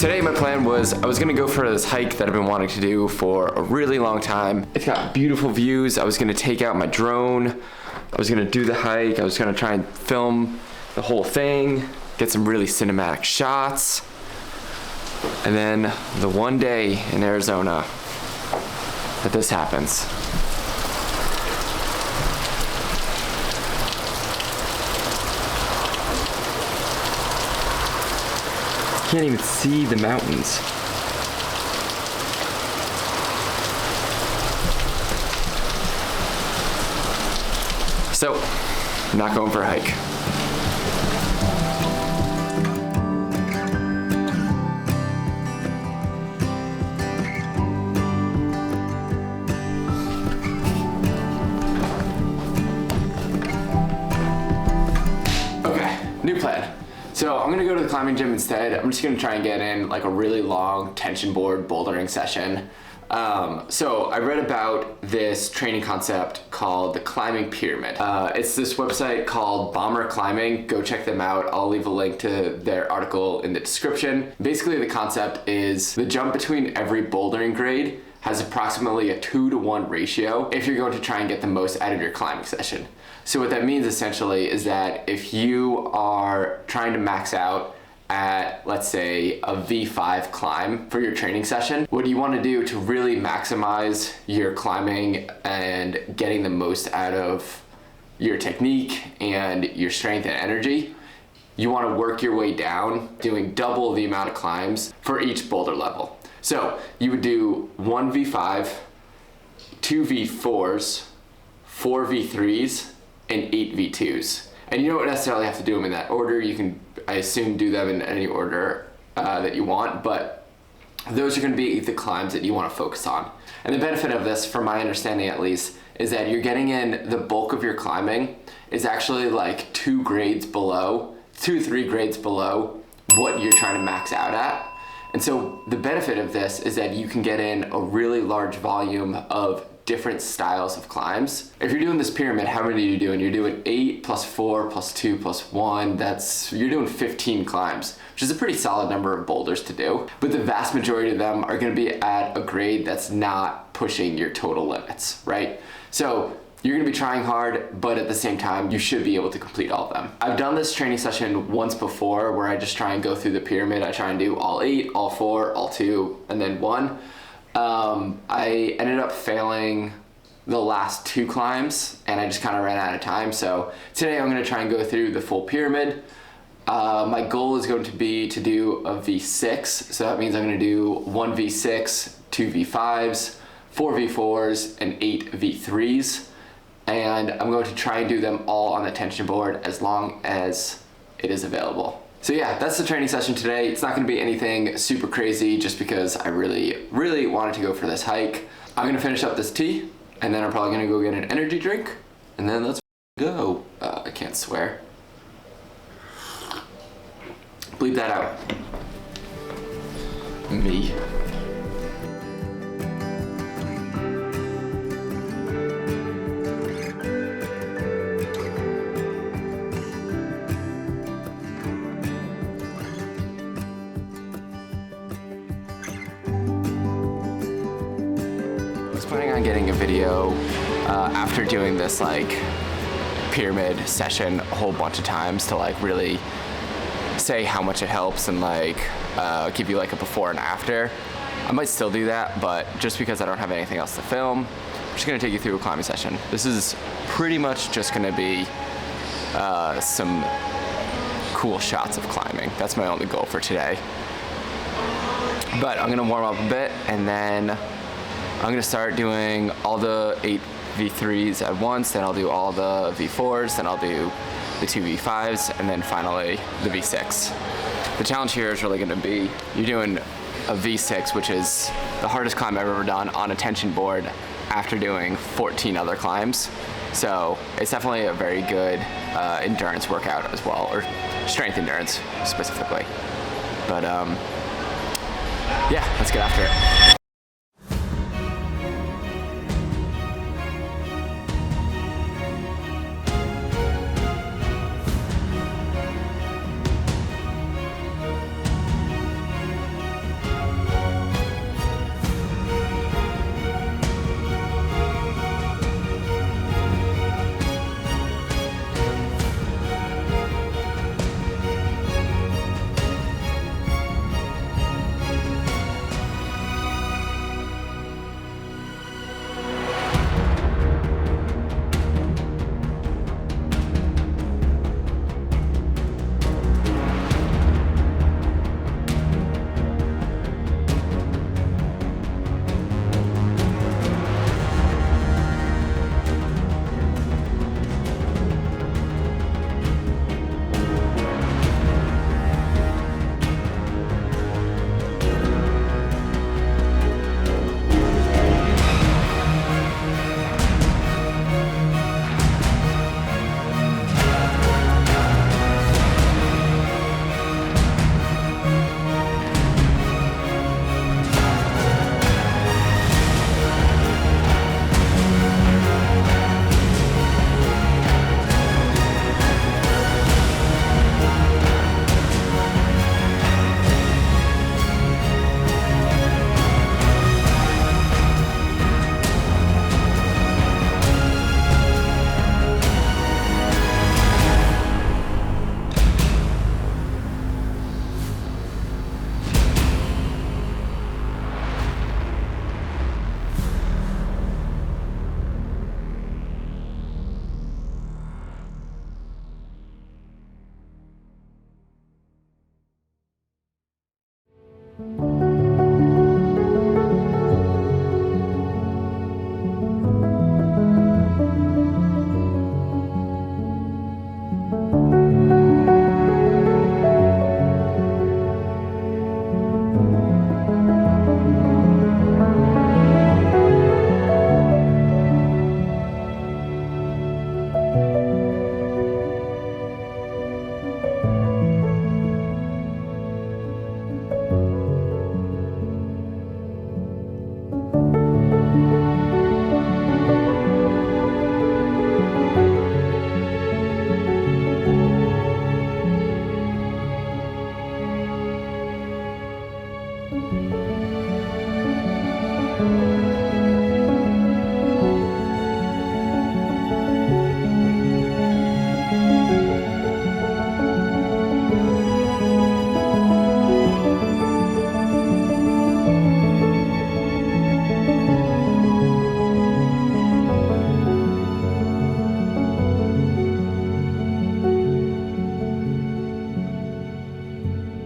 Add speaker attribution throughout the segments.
Speaker 1: Today my plan was I was gonna go for this hike that I've been wanting to do for a really long time. It's got beautiful views. I was gonna take out my drone. I was gonna do the hike. I was gonna try and film the whole thing, get some really cinematic shots. And then the one day in Arizona that this happens. Can't even see the mountains. So, I'm not going for a hike. Okay, new plan. So I'm gonna go to the climbing gym instead. I'm just gonna try and get in like a really long tension board bouldering session. So I read about this training concept called the climbing pyramid. It's this website called Bomber Climbing. Go check them out. I'll leave a link to their article in the description. Basically the concept is the jump between every bouldering grade has approximately a 2-to-1 ratio if you're going to try and get the most out of your climbing session. So what that means essentially is that if you are trying to max out at, let's say, a V5 climb for your training session, what you want to do to really maximize your climbing and getting the most out of your technique and your strength and energy, you want to work your way down, doing double the amount of climbs for each boulder level. So you would do 1 V5, 2 V4s, 4 V3s, and 8 V2s. And you don't necessarily have to do them in that order. You can, I assume, do them in any order that you want, but those are gonna be the climbs that you wanna focus on. And the benefit of this, from my understanding at least, is that you're getting in the bulk of your climbing is actually like 2 grades below, 2 to 3 grades below what you're trying to max out at. And so the benefit of this is that you can get in a really large volume of different styles of climbs. If you're doing this pyramid, how many are you doing? You're doing 8 plus 4 plus 2 plus 1. You're doing 15 climbs, which is a pretty solid number of boulders to do. But the vast majority of them are gonna be at a grade that's not pushing your total limits, right? So you're gonna be trying hard, but at the same time, you should be able to complete all of them. I've done this training session once before where I just try and go through the pyramid. I try and do all 8, all 4, all 2, and then 1. I ended up failing the last 2 climbs and I just kind of ran out of time. So today I'm going to try and go through the full pyramid. My goal is going to be to do a V6. So that means I'm going to do 1 V6, 2 V5s, 4 V4s, and 8 V3s. And I'm going to try and do them all on the tension board as long as it is available. So yeah, that's the training session today. It's not gonna be anything super crazy just because I really, really wanted to go for this hike. I'm gonna finish up this tea and then I'm probably gonna go get an energy drink and then let's go. I can't swear. Bleep that out. Me. Planning on getting a video after doing this like pyramid session a whole bunch of times to like really say how much it helps and like give you like a before and after. I might still do that, but just because I don't have anything else to film, I'm just gonna take you through a climbing session. This is pretty much just gonna be some cool shots of climbing. That's my only goal for today. But I'm gonna warm up a bit and then I'm gonna start doing all the 8 V3s at once, then I'll do all the V4s, then I'll do the 2 V5s, and then finally the V6. The challenge here is really gonna be, you're doing a V6, which is the hardest climb I've ever done on a tension board after doing 14 other climbs. So it's definitely a very good endurance workout as well, or strength endurance specifically. But yeah, let's get after it.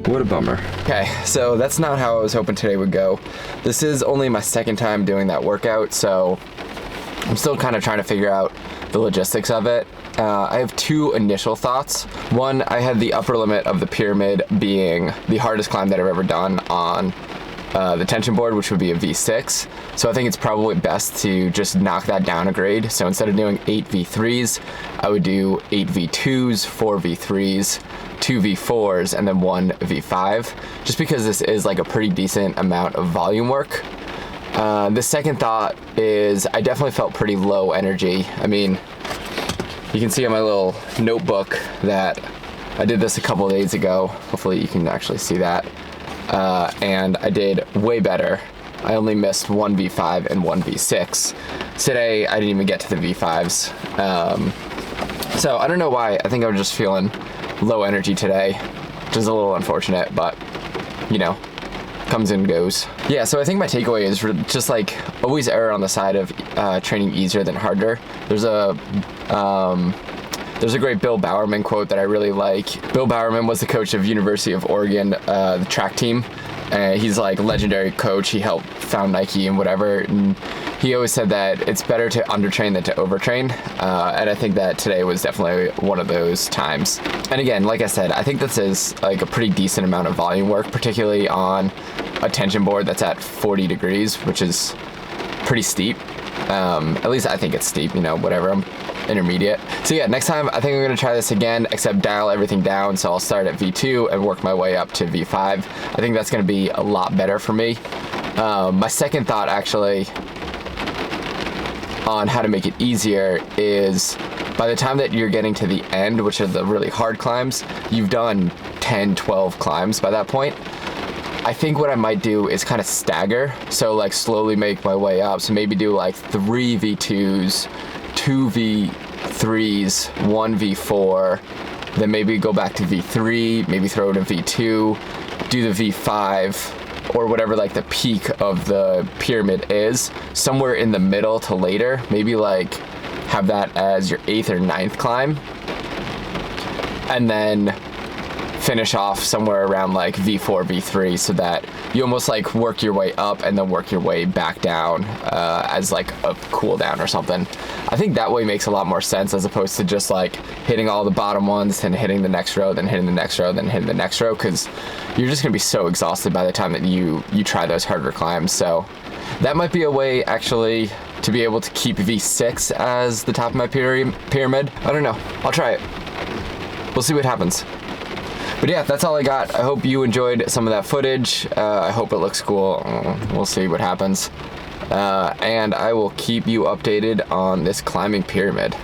Speaker 1: What a bummer. Okay, so that's not how I was hoping today would go. This is only my second time doing that workout, so I'm still kind of trying to figure out the logistics of it. I have two initial thoughts. One, I had the upper limit of the pyramid being the hardest climb that I've ever done on the tension board, which would be a V6. So I think it's probably best to just knock that down a grade. So instead of doing 8 V3s, I would do 8 V2s, 4 V3s, 2 V4s, and then 1 V5, just because this is like a pretty decent amount of volume work. The second thought is I definitely felt pretty low energy. I mean, you can see on my little notebook that I did this a couple of days ago. Hopefully you can actually see that. And I did way better. I only missed 1 V5 and 1 V6. Today, I didn't even get to the V5s. So I don't know why. I think I was just feeling low energy today, which is a little unfortunate, but you know, comes and goes. Yeah, so I think my takeaway is just like always err on the side of training easier than harder. There's a great Bill Bowerman quote that I really like. Bill Bowerman was the coach of University of Oregon, the track team. He's like a legendary coach. He helped found Nike and whatever. And he always said that it's better to undertrain than to overtrain. And I think that today was definitely one of those times. And again, like I said, I think this is like a pretty decent amount of volume work, particularly on a tension board that's at 40 degrees, which is pretty steep. At least I think it's steep, you know, whatever. I'm intermediate. So yeah, next time I think I'm gonna try this again, except dial everything down. So I'll start at V2 and work my way up to V5. I think that's gonna be a lot better for me. My second thought actually on how to make it easier is by the time that you're getting to the end, which are the really hard climbs, you've done 10, 12 climbs by that point. I think what I might do is kind of stagger. So like slowly make my way up. So maybe do like 3 V2s, 2 V3s, 1 V4, then maybe go back to V3, maybe throw it a V2, do the V5, or whatever like the peak of the pyramid is, somewhere in the middle to later, maybe like have that as your 8th or 9th climb, and then finish off somewhere around like V4, V3, so that you almost like work your way up and then work your way back down as like a cool down or something. I think that way makes a lot more sense as opposed to just like hitting all the bottom ones and hitting the next row, then hitting the next row, then hitting the next row, because you're just gonna be so exhausted by the time that you try those harder climbs. So that might be a way actually to be able to keep V6 as the top of my pyramid. I don't know, I'll try it. We'll see what happens. But yeah, that's all I got. I hope you enjoyed some of that footage. I hope it looks cool. We'll see what happens. And I will keep you updated on this climbing pyramid.